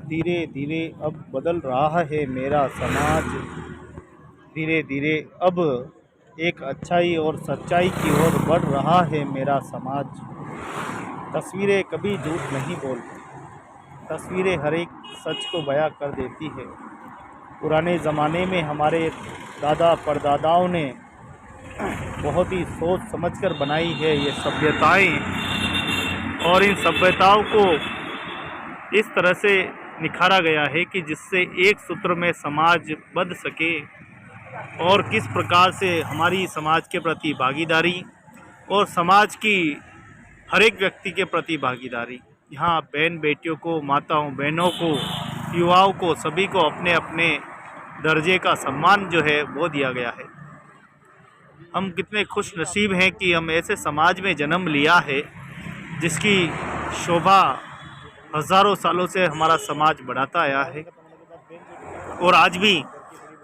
धीरे धीरे अब बदल रहा है मेरा समाज। धीरे धीरे अब एक अच्छाई और सच्चाई की ओर बढ़ रहा है मेरा समाज। तस्वीरें कभी झूठ नहीं बोलती, तस्वीरें हर एक सच को बयां कर देती है। पुराने ज़माने में हमारे दादा परदादाओं ने बहुत ही सोच समझकर बनाई है ये सभ्यताएं, और इन सभ्यताओं को इस तरह से निखारा गया है कि जिससे एक सूत्र में समाज बंध सके। और किस प्रकार से हमारी समाज के प्रति भागीदारी और समाज की हर एक व्यक्ति के प्रति भागीदारी, यहाँ बहन बेटियों को, माताओं बहनों को, युवाओं को, सभी को अपने अपने दर्जे का सम्मान जो है वो दिया गया है। हम कितने खुश नसीब हैं कि हम ऐसे समाज में जन्म लिया है जिसकी शोभा हज़ारों सालों से हमारा समाज बढ़ाता आया है, और आज भी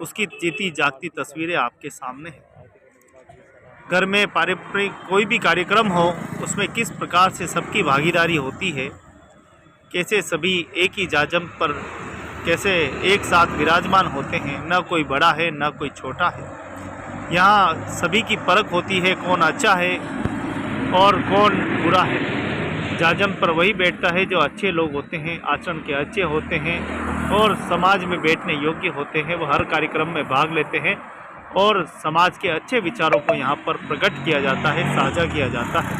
उसकी जीती जागती तस्वीरें आपके सामने हैं। घर में पारंपरिक कोई भी कार्यक्रम हो, उसमें किस प्रकार से सबकी भागीदारी होती है, कैसे सभी एक ही जाजम पर कैसे एक साथ विराजमान होते हैं। न कोई बड़ा है न कोई छोटा है, यहाँ सभी की परख होती है कौन अच्छा है और कौन बुरा है। जाजम पर वही बैठता है जो अच्छे लोग होते हैं, आचरण के अच्छे होते हैं और समाज में बैठने योग्य होते हैं। वो हर कार्यक्रम में भाग लेते हैं और समाज के अच्छे विचारों को यहाँ पर प्रकट किया जाता है, साझा किया जाता है।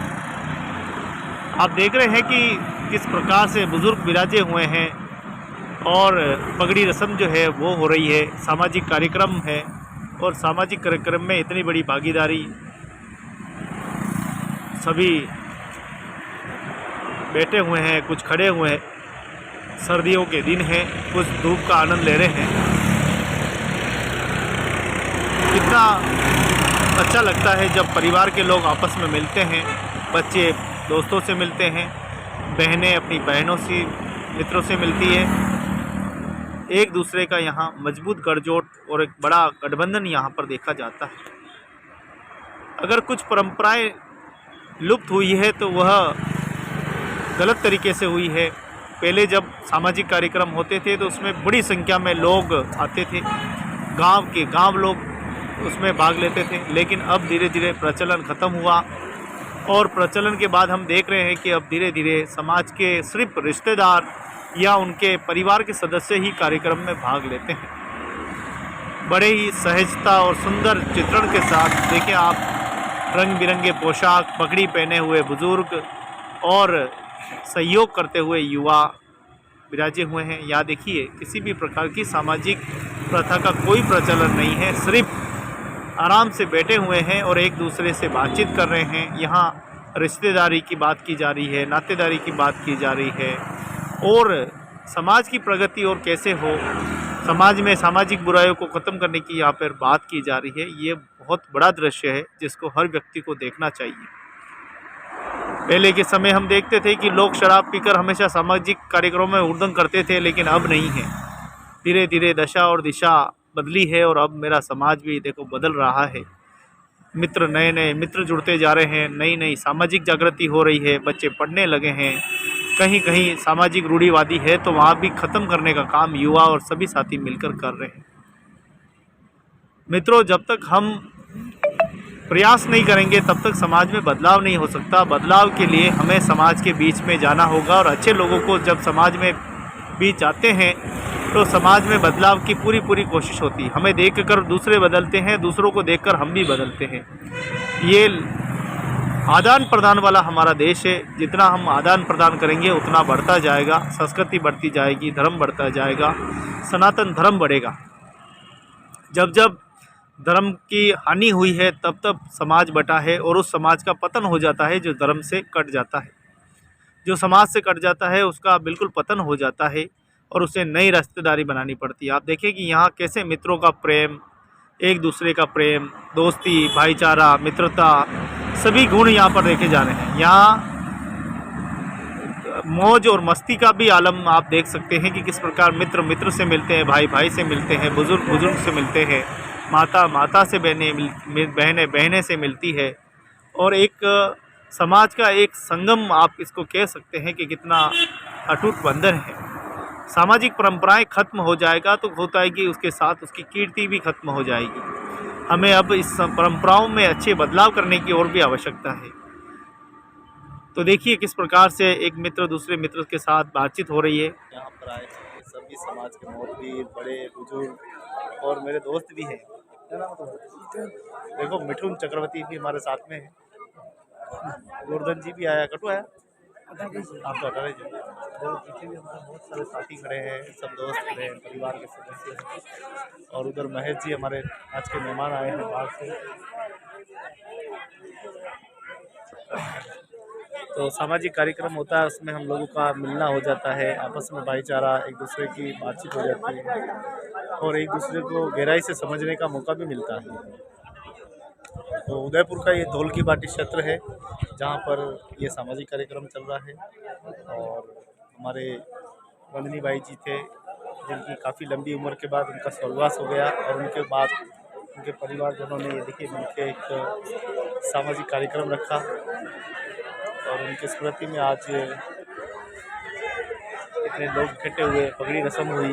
आप देख रहे हैं कि किस प्रकार से बुजुर्ग विराजे हुए हैं और पगड़ी रस्म जो है वो हो रही है। सामाजिक कार्यक्रम है और सामाजिक कार्यक्रम में इतनी बड़ी भागीदारी, सभी बैठे हुए हैं, कुछ खड़े हुए हैं। सर्दियों के दिन हैं, कुछ धूप का आनंद ले रहे हैं। कितना अच्छा लगता है जब परिवार के लोग आपस में मिलते हैं, बच्चे दोस्तों से मिलते हैं, बहनें अपनी बहनों से, मित्रों से मिलती है। एक दूसरे का यहाँ मजबूत गठजोड़ और एक बड़ा गठबंधन यहाँ पर देखा जाता है। अगर कुछ परंपराएं लुप्त हुई है तो वह गलत तरीके से हुई है। पहले जब सामाजिक कार्यक्रम होते थे तो उसमें बड़ी संख्या में लोग आते थे, गांव के गांव लोग उसमें भाग लेते थे। लेकिन अब धीरे धीरे प्रचलन ख़त्म हुआ, और प्रचलन के बाद हम देख रहे हैं कि अब धीरे धीरे समाज के सिर्फ रिश्तेदार या उनके परिवार के सदस्य ही कार्यक्रम में भाग लेते हैं। बड़े ही सहजता और सुंदर चित्रण के साथ देखिए आप, रंग बिरंगे पोशाक, पगड़ी पहने हुए बुजुर्ग और सहयोग करते हुए युवा विराजे हुए हैं। यहाँ देखिए किसी भी प्रकार की सामाजिक प्रथा का कोई प्रचलन नहीं है, सिर्फ आराम से बैठे हुए हैं और एक दूसरे से बातचीत कर रहे हैं। यहाँ रिश्तेदारी की बात की जा रही है, नातेदारी की बात की जा रही है, और समाज की प्रगति और कैसे हो, समाज में सामाजिक बुराइयों को ख़त्म करने की यहाँ पर बात की जा रही है। ये बहुत बड़ा दृश्य है जिसको हर व्यक्ति को देखना चाहिए। पहले के समय हम देखते थे कि लोग शराब पीकर हमेशा सामाजिक कार्यक्रमों में हुड़दंग करते थे, लेकिन अब नहीं है। धीरे धीरे दशा और दिशा बदली है और अब मेरा समाज भी देखो बदल रहा है। मित्र, नए नए मित्र जुड़ते जा रहे हैं, नई नई सामाजिक जागृति हो रही है, बच्चे पढ़ने लगे हैं। कहीं कहीं सामाजिक रूढ़िवादी है तो वहाँ भी ख़त्म करने का काम युवा और सभी साथी मिलकर कर रहे हैं। मित्रों, जब तक हम प्रयास नहीं करेंगे तब तक समाज में बदलाव नहीं हो सकता। बदलाव के लिए हमें समाज के बीच में जाना होगा, और अच्छे लोगों को जब समाज में बीच आते हैं तो समाज में बदलाव की पूरी कोशिश होती है। हमें देखकर दूसरे बदलते हैं, दूसरों को देखकर हम भी बदलते हैं। ये आदान प्रदान वाला हमारा देश है। जितना हम आदान प्रदान करेंगे उतना बढ़ता जाएगा, संस्कृति बढ़ती जाएगी, धर्म बढ़ता जाएगा, सनातन धर्म बढ़ेगा। जब जब धर्म की हानि हुई है तब तब समाज बटा है, और उस समाज का पतन हो जाता है जो धर्म से कट जाता है। जो समाज से कट जाता है उसका बिल्कुल पतन हो जाता है और उसे नई रिश्तेदारी बनानी पड़ती है। आप देखिए कि यहाँ कैसे मित्रों का प्रेम, एक दूसरे का प्रेम, दोस्ती, भाईचारा, मित्रता, सभी गुण यहाँ पर देखे जा रहे हैं। यहाँ मौज और मस्ती का भी आलम आप देख सकते हैं कि किस प्रकार मित्र मित्र से मिलते हैं, भाई भाई से मिलते हैं, बुजुर्ग बुजुर्ग से मिलते हैं, माता माता से बहनें बहनें से मिलती है। और एक समाज का एक संगम आप इसको कह सकते हैं कि कितना अटूट बंधन है। सामाजिक परंपराएं खत्म हो जाएगा तो होता है कि उसके साथ उसकी कीर्ति भी खत्म हो जाएगी। हमें अब इस परंपराओं में अच्छे बदलाव करने की और भी आवश्यकता है। तो देखिए किस प्रकार से एक मित्र दूसरे मित्र के साथ बातचीत हो रही है। यहाँ पर आए हैं सभी समाज के मोहतवीर, बड़े बुजुर्ग और मेरे दोस्त भी हैं। देखो मिठुन चक्रवर्ती भी हमारे साथ में है, गोवर्धन जी भी आया, कटु आया, आप तो हटा जी। पीछे भी हमारे बहुत सारे साथी खड़े हैं, सब दोस्त खड़े हैं, परिवार के सदस्य हैं। और उधर महेश जी हमारे आज के मेहमान आए हैं बाहर से। तो सामाजिक कार्यक्रम होता है, उसमें हम लोगों का मिलना हो जाता है, आपस में भाईचारा, एक दूसरे की बातचीत हो जाती है और एक दूसरे को गहराई से समझने का मौका भी मिलता है। तो उदयपुर का ये धौल की बाटी क्षेत्र है जहाँ पर ये सामाजिक कार्यक्रम चल रहा है। और हमारे वंदनी भाई जी थे जिनकी काफ़ी लंबी उम्र के बाद उनका स्वर्गवास हो गया और उनके बाद उनके परिवारजनों ने ये देखिए मिलकर एक सामाजिक कार्यक्रम रखा और उनकी स्मृति में आज इतने लोग इकट्ठे हुए, पगड़ी रस्म हुई।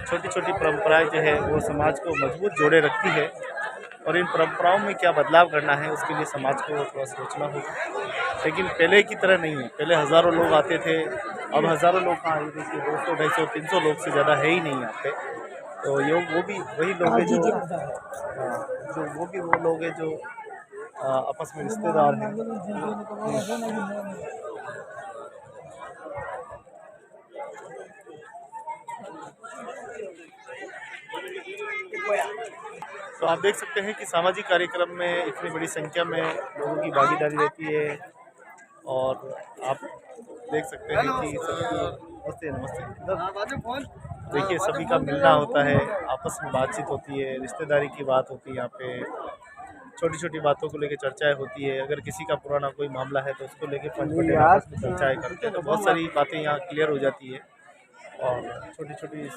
छोटी छोटी परंपराएं जो है वो समाज को मजबूत जोड़े रखती है और इन परंपराओं में क्या बदलाव करना है उसके लिए समाज को थोड़ा सोचना होगा। लेकिन पहले की तरह नहीं है, पहले हज़ारों लोग आते थे, अब हज़ारों लोग कहाँ आए, देखिए 200, 250, 300 लोग से ज़्यादा है ही नहीं यहाँ पे। तो ये वो भी वही लोग हैं वो लोग हैं जो आपस में रिश्तेदार हैं। तो आप देख सकते हैं कि सामाजिक कार्यक्रम में इतनी बड़ी संख्या में लोगों की भागीदारी रहती है और आप देख सकते हैं कि सबकी नमस्ते देखिए सभी का मिलना होता है, आपस में बातचीत होती है, रिश्तेदारी की बात होती है। यहाँ पे छोटी छोटी बातों को लेकर चर्चाएं होती है। अगर किसी का पुराना कोई मामला है तो उसको लेकर पंच आपस में चर्चाएं करते हैं, तो बहुत सारी बातें यहाँ क्लियर हो जाती है। और छोटी छोटी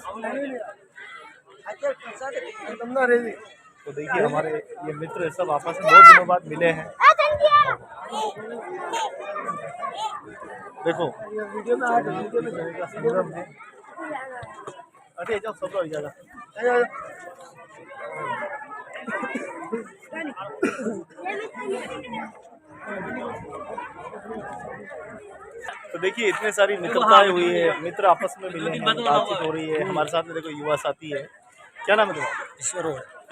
तो देखिए हमारे ये मित्र सब आपस में बहुत दिनों बाद मिले हैं। देखो संगम है, अरे जाओ सब लोग जाएगा। तो देखिए इतने सारी मित्रताएं हुई है, मित्र आपस में मिले हैं, बातचीत हो रही है। हमारे साथ में देखो युवा साथी है, क्या नाम है तुम्हारा?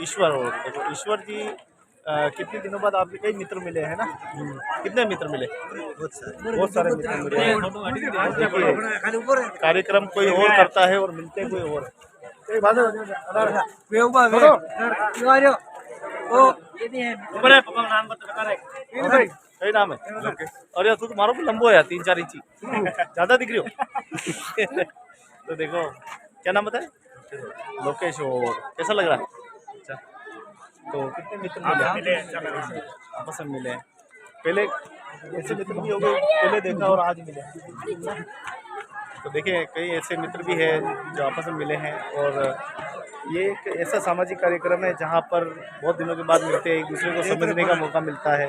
ईश्वर। और देखो ईश्वर जी कितने दिनों बाद आपके कई मित्र मिले हैं ना? कितने मित्र मिले? बहुत सारे मित्र मिले हैं। देखिए कार्यक्रम कोई और करता है और मिलते कोई और। कई नाम है और यार तू तुम्हारा भी लंबो है यार, 3-4 इंची ज्यादा दिख रही हो। तो देखो क्या नाम बताए? लोकेश। और कैसा लग रहा है? अच्छा, तो कितने मित्र मिले? आपस में मिले। पहले ऐसे मित्र भी हो गए, पहले देखा और आज मिले। तो देखिए कई ऐसे मित्र भी हैं जो आपस में मिले हैं और ये एक ऐसा सामाजिक कार्यक्रम है जहाँ पर बहुत दिनों के बाद मिलते हैं, एक दूसरे को समझने का मौका मिलता है,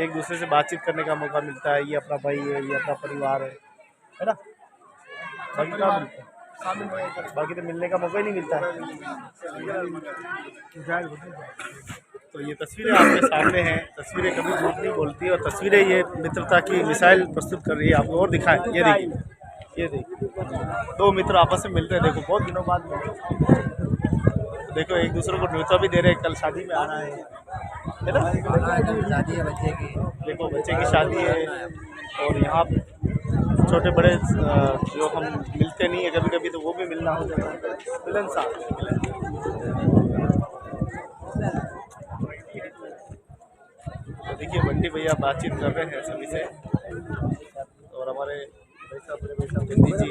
एक दूसरे से बातचीत करने का मौका मिलता है। ये अपना भाई है, ये अपना परिवार है ना? बाकी क्या मिलता है? बाकी तो मिलने का मौका ही नहीं मिलता है। तो ये तस्वीरें आपके सामने हैं, तस्वीरें कभी झूठ नहीं बोलती और तस्वीरें ये मित्रता की मिसाइल प्रस्तुत कर रही है। आपको और दिखाएं, ये देखिए, ये देखिए 2 मित्र आपस में मिलते हैं। देखो बहुत दिनों बाद मिले, देखो एक दूसरे को न्योता भी दे रहे हैं। कल शादी में आना है ना? शादी है बच्चे की, देखो बच्चे की शादी है। और यहाँ छोटे बड़े जो हम मिलते नहीं है कभी कभी, तो वो भी मिलना हो जाता है, मिलनसार। तो देखिए बंटी भैया बातचीत कर रहे हैं सभी से और हमारे बंटी जी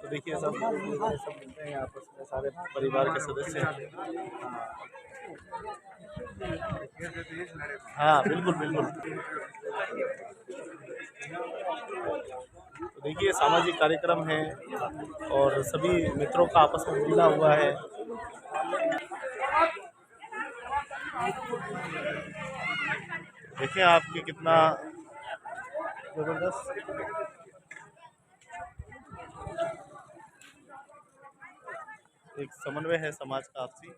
तो देखिए सब मिलते हैं आपस में, सारे परिवार के सदस्य। हाँ बिल्कुल बिल्कुल। तो देखिए सामाजिक कार्यक्रम है और सभी मित्रों का आपस में मिलना हुआ है। देखिए आपके कितना जबरदस्त एक समन्वय है समाज का आपसी।